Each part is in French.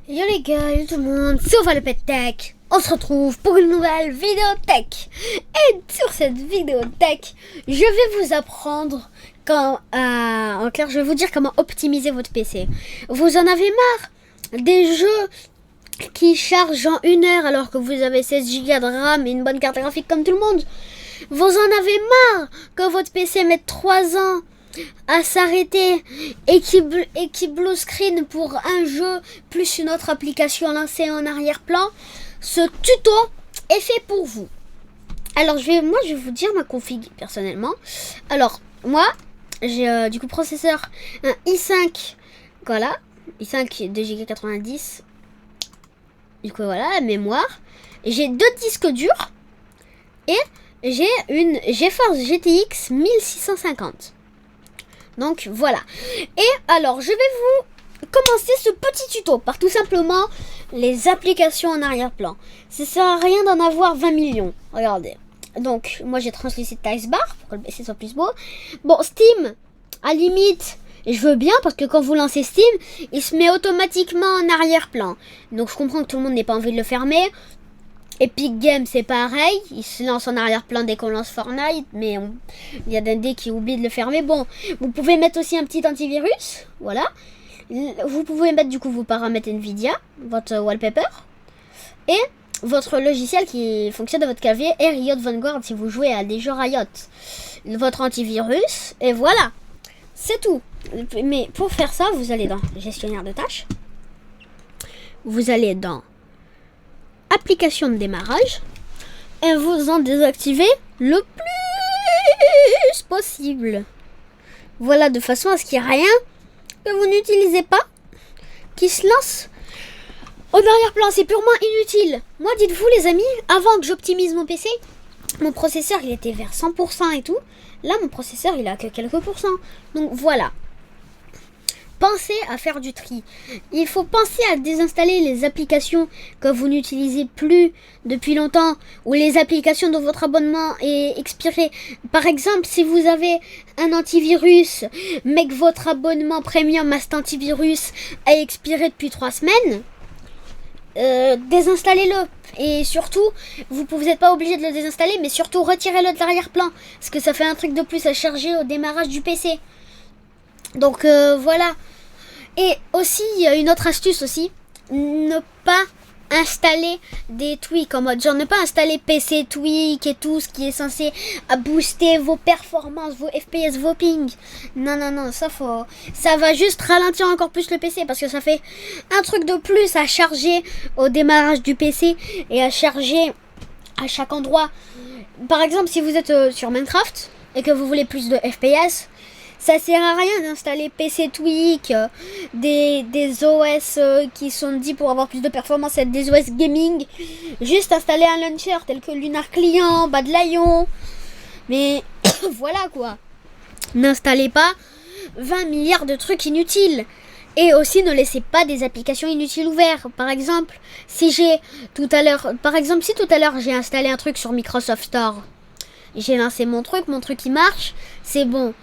Yo les gars, yo tout le monde, c'est Ovalopet Tech. On se retrouve pour une nouvelle vidéo tech. Et sur cette vidéo tech, je vais vous apprendre en clair, je vais vous dire comment optimiser votre PC. Vous en avez marre des jeux qui chargent en 1 heure alors que vous avez 16 Go de RAM et une bonne carte graphique comme tout le monde. Vous en avez marre que votre PC mette 3 ans à s'arrêter et qui blue screen pour un jeu plus une autre application lancée en arrière-plan. Ce tuto est fait pour vous. Alors je vais vous dire ma config personnellement. Alors moi j'ai du coup processeur un i5, voilà, i5 2 Go 90. Du coup voilà, la mémoire. J'ai 2 disques durs et j'ai une GeForce GTX 1650. Donc voilà. Et alors je vais vous commencer ce petit tuto par tout simplement les applications en arrière-plan. Ça sert à rien d'en avoir 20 millions. Regardez. Donc moi j'ai Translucid Taskbar pour que le PC soit plus beau. Bon, Steam, à limite, je veux bien parce que quand vous lancez Steam, il se met automatiquement en arrière-plan. Donc je comprends que tout le monde n'ait pas envie de le fermer. Epic Games c'est pareil, il se lance en arrière-plan dès qu'on lance Fortnite, mais il y a des dés qui oublient de le fermer. Bon, vous pouvez mettre aussi un petit antivirus, voilà. Vous pouvez mettre du coup vos paramètres Nvidia, votre wallpaper, et votre logiciel qui fonctionne dans votre clavier est Riot Vanguard si vous jouez à des jeux Riot. Votre antivirus, et voilà, c'est tout. Mais pour faire ça, vous allez dans gestionnaire de tâches, vous allez dans application de démarrage et vous en désactivez le plus possible. Voilà, de façon à ce qu'il n'y ait rien que vous n'utilisez pas qui se lance au arrière-plan. C'est purement inutile. Moi, dites-vous les amis, avant que j'optimise mon PC, mon processeur il était vers 100% et tout. Là, mon processeur il a que quelques pourcents. Donc voilà. Pensez à faire du tri. Il faut penser à désinstaller les applications que vous n'utilisez plus depuis longtemps ou les applications dont votre abonnement est expiré. Par exemple, si vous avez un antivirus mais que votre abonnement premium à cet antivirus a expiré depuis 3 semaines, désinstallez-le. Et surtout, vous n'êtes pas obligé de le désinstaller, mais surtout retirez-le de l'arrière-plan parce que ça fait un truc de plus à charger au démarrage du PC. Donc voilà. Et aussi, il y a une autre astuce aussi. Ne pas installer des tweaks en mode genre ne pas installer PC tweak et tout ce qui est censé booster vos performances, vos FPS, vos pings. Non, ça va juste ralentir encore plus le PC parce que ça fait un truc de plus à charger au démarrage du PC et à charger à chaque endroit. Par exemple, si vous êtes sur Minecraft et que vous voulez plus de FPS, ça sert à rien d'installer PC Tweak, des OS qui sont dits pour avoir plus de performance, être des OS gaming. Juste installer un launcher tel que Lunar Client, Bad Lion. Mais voilà quoi. N'installez pas 20 milliards de trucs inutiles. Et aussi ne laissez pas des applications inutiles ouvertes. Par exemple, si tout à l'heure j'ai installé un truc sur Microsoft Store. J'ai lancé mon truc il marche, c'est bon.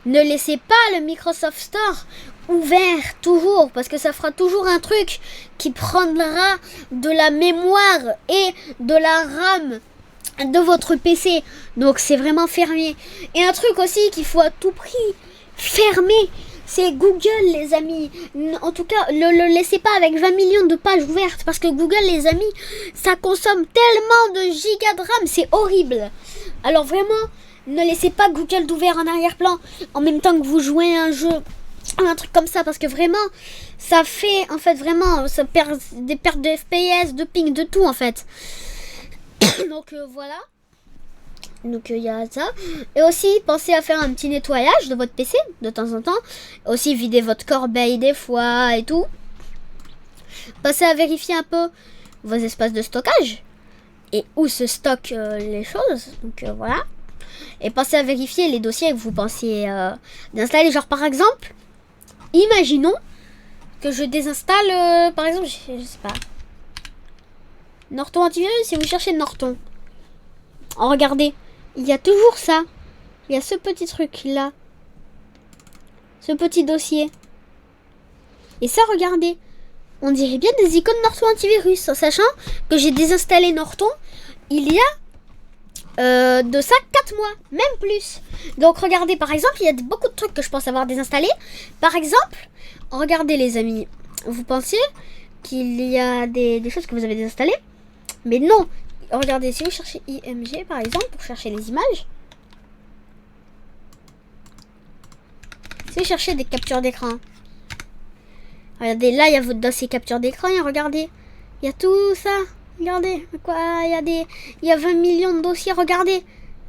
Ne laissez pas le Microsoft Store ouvert toujours parce que ça fera toujours un truc qui prendra de la mémoire et de la RAM de votre PC. Donc c'est vraiment fermé. Et un truc aussi qu'il faut à tout prix fermer, c'est Google les amis. En tout cas, le laissez pas avec 20 millions de pages ouvertes parce que Google les amis, ça consomme tellement de gigas de RAM, c'est horrible. Alors vraiment, ne laissez pas Google d'ouvert en arrière-plan en même temps que vous jouez à un jeu, un truc comme ça, parce que vraiment, ça fait, en fait, vraiment, ça perd des pertes de FPS, de ping, de tout, en fait. Donc, voilà. Donc, il y a ça. Et aussi, pensez à faire un petit nettoyage de votre PC, de temps en temps. Aussi, vider votre corbeille des fois et tout. Pensez à vérifier un peu vos espaces de stockage et où se stockent les choses. Donc, voilà. Et pensez à vérifier les dossiers que vous pensiez d'installer. Genre par exemple, imaginons que je désinstalle, par exemple, je sais pas, Norton antivirus. Si vous cherchez Norton, regardez, il y a toujours ça. Il y a ce petit truc là, ce petit dossier. Et ça, regardez, on dirait bien des icônes Norton antivirus, en sachant que j'ai désinstallé Norton il y a de ça 4 mois, même plus. Donc regardez, par exemple, il y a beaucoup de trucs que je pense avoir désinstallés. Par exemple, regardez les amis, vous pensiez qu'il y a des choses que vous avez désinstallées, mais non. Regardez, si vous cherchez IMG par exemple, pour chercher les images, si vous cherchez des captures d'écran, regardez, là il y a votre dossier capture d'écran, et regardez, il y a tout ça. Regardez, quoi, il y a 20 millions de dossiers, regardez.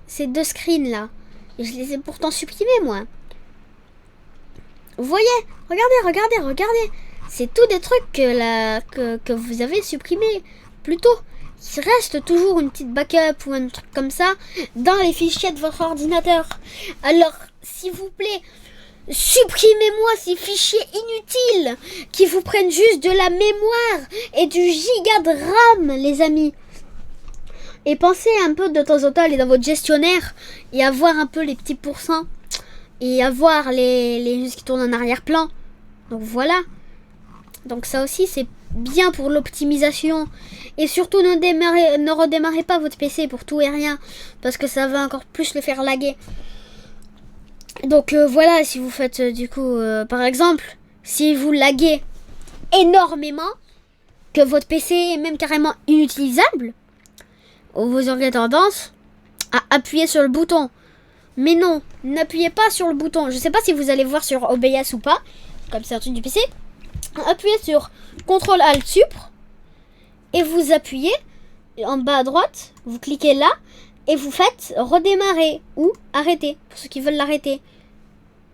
Ces 2 screens là. Et je les ai pourtant supprimés moi. Vous voyez, regardez. C'est tout des trucs que vous avez supprimés plus tôt. Il reste toujours une petite backup ou un truc comme ça dans les fichiers de votre ordinateur. Alors, s'il vous plaît, supprimez-moi ces fichiers inutiles qui vous prennent juste de la mémoire et du giga de RAM, les amis. Et pensez un peu de temps en temps à aller dans votre gestionnaire et à voir un peu les petits pourcents et à voir les choses qui tournent en arrière-plan. Donc voilà. Donc ça aussi c'est bien pour l'optimisation. Et surtout ne redémarrez pas votre PC pour tout et rien, parce que ça va encore plus le faire laguer. Donc voilà, si vous faites du coup, par exemple, si vous laguez énormément, que votre PC est même carrément inutilisable, vous aurez tendance à appuyer sur le bouton. Mais non, n'appuyez pas sur le bouton. Je sais pas si vous allez voir sur OBS ou pas, comme c'est un truc du PC. Appuyez sur CTRL ALT SUPR et vous appuyez en bas à droite, vous cliquez là et vous faites redémarrer ou arrêter pour ceux qui veulent l'arrêter.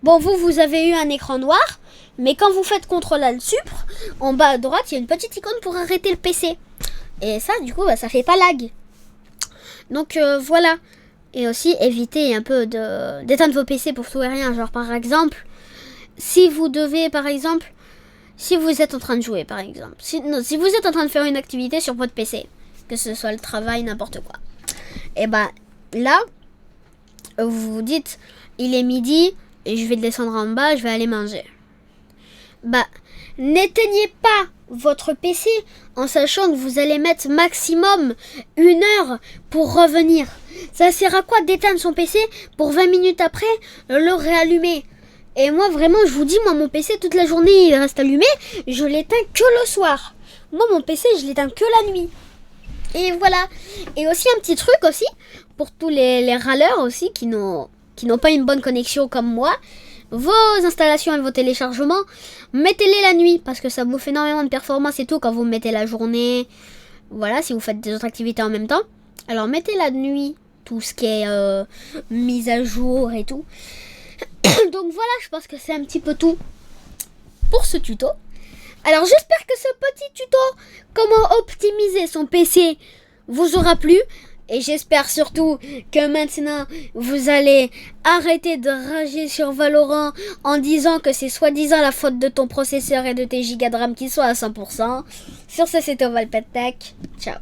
Bon, vous avez eu un écran noir, mais quand vous faites CTRL ALT SUPR, en bas à droite, il y a une petite icône pour arrêter le PC. Et ça, du coup, ça fait pas lag. Donc voilà. Et aussi, évitez un peu d'éteindre vos PC pour tout et rien. Genre, par exemple, si vous devez, par exemple, si vous êtes en train de jouer, par exemple, si vous êtes en train de faire une activité sur votre PC, que ce soit le travail, n'importe quoi, et ben là, vous vous dites, il est midi et je vais descendre en bas, je vais aller manger. Bah, n'éteignez pas votre PC en sachant que vous allez mettre maximum 1 heure pour revenir. Ça sert à quoi d'éteindre son PC pour 20 minutes après le réallumer? Et moi vraiment je vous dis, moi mon PC toute la journée il reste allumé, je l'éteins que le soir. Moi mon PC je l'éteins que la nuit. Et voilà. Et aussi un petit truc aussi, pour tous les râleurs aussi qui n'ont pas une bonne connexion comme moi, vos installations et vos téléchargements, mettez-les la nuit, parce que ça bouffe énormément de performance et tout quand vous mettez la journée. Voilà, si vous faites des autres activités en même temps. Alors mettez la nuit tout ce qui est mise à jour et tout. Donc voilà, je pense que c'est un petit peu tout pour ce tuto. Alors j'espère que ce petit tuto, comment optimiser son PC, vous aura plu. Et j'espère surtout que maintenant, vous allez arrêter de rager sur Valorant en disant que c'est soi-disant la faute de ton processeur et de tes gigas de RAM qui sont à 100%. Sur ce, c'était Ovalpet Tech. Ciao.